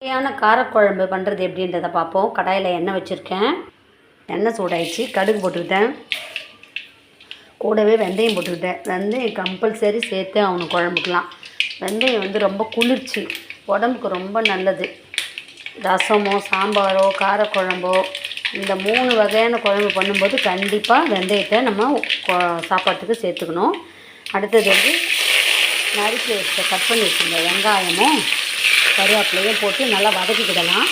சுவையான காரக்குழம்பு பண்ணுறது எப்படின்றத பார்ப்போம். கடாயில் எண்ணெய் வச்சுருக்கேன். எண்ணெய் சூடாயிடுச்சு. கடுகு போட்டுக்கிட்டேன். கூடவே வெந்தயம் போட்டுக்கிட்டேன். வெந்தயம் கம்பல்சரி சேர்த்து அவனுக்கு குழம்புக்கலாம். வெந்தயம் வந்து ரொம்ப குளிர்ச்சி, உடம்புக்கு ரொம்ப நல்லது. ரசமோ சாம்பாரோ காரக்குழம்போ இந்த 3 வகையான குழம்பு பண்ணும்போது கண்டிப்பாக வெந்தயத்தை நம்ம சாப்பாட்டுக்கு சேர்த்துக்கணும். அடுத்தது வந்து நறுக்கி வச்ச கட் பண்ணி வச்சுருந்த வெங்காயமும் கருவேப்பிலையும் போட்டு நல்லா வதக்கிக்கிடலாம்.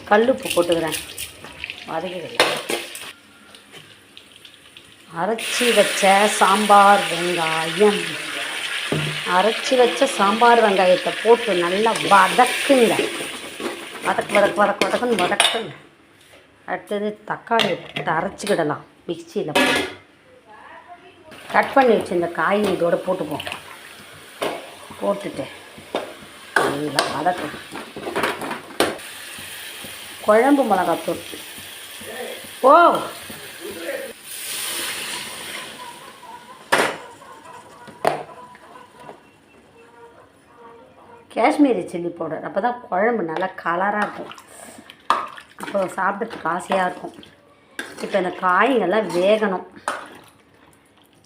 கல்லுப்பு போட்டுக்கிறேன். வதக்கிக்கிடலாம். அரைச்சி வச்ச சாம்பார் வெங்காயத்தை போட்டு நல்லா வதக்குங்க. வதக்குன்னு வதக்குங்க. அடுத்தது தக்காளி போட்டு அரைச்சிக்கிடலாம். மிக்சியில் போட்டு கட் பண்ணி வச்சு இந்த காய் இதோடு போட்டுட்டு நல்லா வதக்கும். குழம்பு மிளகாத்தூள் காஷ்மீரி சில்லி பவுடர். அப்போ தான் குழம்பு நல்லா கலராக இருக்கும். அப்போ சாப்பிட்றதுக்கு ஆசையாக இருக்கும். இப்போ இந்த காய்கள்லாம் வேகணும்.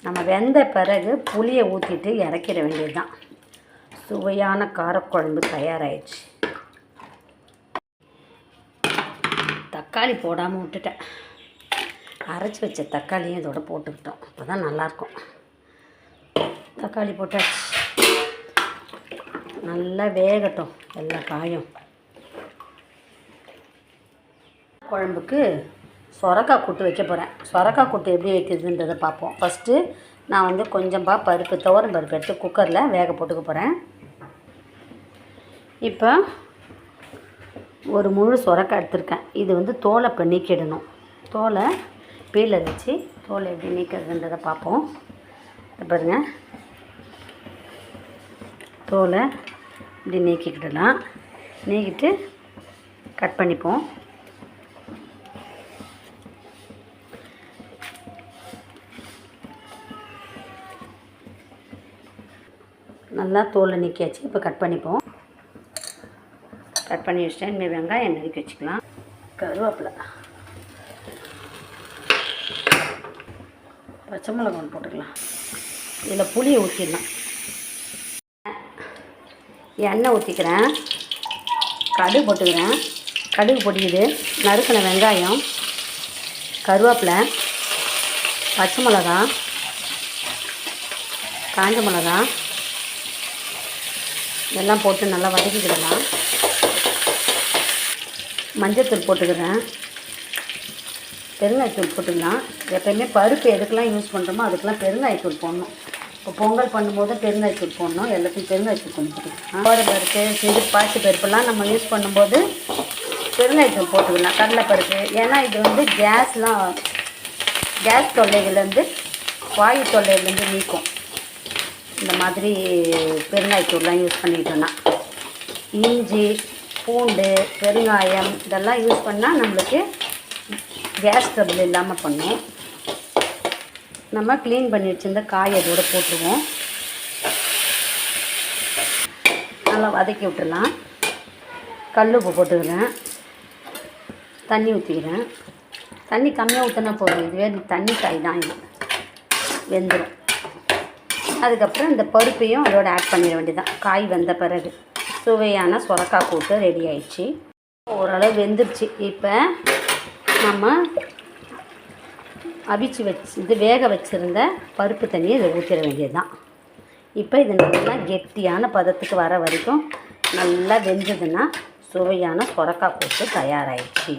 நம்ம வெந்த பிறகு புளியை ஊற்றிட்டு இறக்கிட வேண்டியது தான். சுவையான காரக்குழம்பு தயாராகிடுச்சு. தக்காளி போடாமல் விட்டுட்டேன். அரைச்சி வச்ச தக்காளியும் இதோட போட்டுக்கிட்டோம். அப்போ தான் நல்லாயிருக்கும். தக்காளி போட்டாச்சு. நல்லா வேகட்டும் எல்லா காயும். குழம்புக்கு சொரக்காய் கூட்டு வைக்க போகிறேன். சொரக்காய் கூட்டு எப்படி வைக்கிறதுன்றதை பார்ப்போம். ஃபஸ்ட்டு நான் வந்து கொஞ்சம் துவரம் பருப்பு எடுத்து குக்கரில் வேக போட்டுக்க போகிறேன். இப்போ ஒரு முழு சொரக்காய் எடுத்துருக்கேன். இது வந்து தோலை இப்போ நீக்கிடணும். தோலை பீலை வச்சு தோலை எப்படி நீக்கிறதுன்றதை பார்ப்போம். பாருங்க, தோலை இப்படி நீக்கிக்கிடலாம். நீக்கிட்டு கட் பண்ணிப்போம். நல்லா தோலை நீக்கியாச்சு. இப்போ கட் பண்ணிப்போம். கட் பண்ணி வச்சிட்டேன். இனிமேல் வெங்காயம் நறுக்கி வச்சுக்கலாம். கருவேப்பிலை, பச்சை மிளகாய் போட்டுக்கலாம். இதில் புளியை ஊற்றிடலாம். எண்ணெய் ஊற்றிக்கிறேன். கடுகு போட்டுக்கிறேன். கடுகு பொடிக்குது. நறுக்கின வெங்காயம், கருவேப்பிலை, பச்சை மிளகா, காஞ்ச மிளகா இதெல்லாம் போட்டு நல்லா வதக்கிக்கிடலாம். மஞ்சத்தூள் போட்டுக்கிறேன். பெருங்காயத்தூள் போட்டுக்கலாம். எப்போயுமே பருப்பு எதுக்கெல்லாம் யூஸ் பண்ணுறோமோ அதுக்கெல்லாம் பெருங்காயத்தூள் போடணும். இப்போ பொங்கல் பண்ணும்போது பெருங்காயத்தூள் போடணும். எல்லாத்தையும் பெருங்காயத்தூள் கொஞ்சம் போட்டுக்கலாம். பருப்பு, சிறு பாசி பருப்புலாம் நம்ம யூஸ் பண்ணும்போது பெருங்காயத்தூள் போட்டுக்கலாம். கடலைப்பருப்பு, ஏன்னா இது வந்து கேஸ் தொல்லைகள்லேருந்து, வாயு தொல்லைகள்லேருந்து நீக்கும். இந்த மாதிரி பெருங்காயத்தூள்லாம் யூஸ் பண்ணிக்கிட்டோன்னா. இஞ்சி, பூண்டு, பெருங்காயம் இதெல்லாம் யூஸ் பண்ணால் நம்மளுக்கு கேஸ் ட்ரபிள் இல்லாமல் பண்ணும். நம்ம க்ளீன் பண்ணி வச்சுருந்த காயை இதோட போட்டுருவோம். நல்லா வதக்கி விட்டுடலாம். கல்லுப்பு போட்டுக்கிறேன். தண்ணி ஊற்றிக்கிறேன். தண்ணி கம்மியாக ஊற்றினா போதும். இதுவே தண்ணி காய் தான், இது வெந்துடும். அதுக்கப்புறம் இந்த பருப்பையும் அதோட ஆட் பண்ணிட வேண்டியதான். காய் வெந்த பிறகு சுவையான சொரக்காய் கூட்டு ரெடி ஆயிடுச்சு. ஓரளவு வெந்துருச்சு. இப்போ நம்ம வேக வச்சுருந்த பருப்பு தண்ணியை இதை ஊற்றிட வேண்டியது தான். இப்போ இது நல்லா கெட்டியான பதத்துக்கு வர வரைக்கும் நல்லா வெந்ததுன்னா சுவையான சொரக்காய் கூட்டு தயாராகிடுச்சு.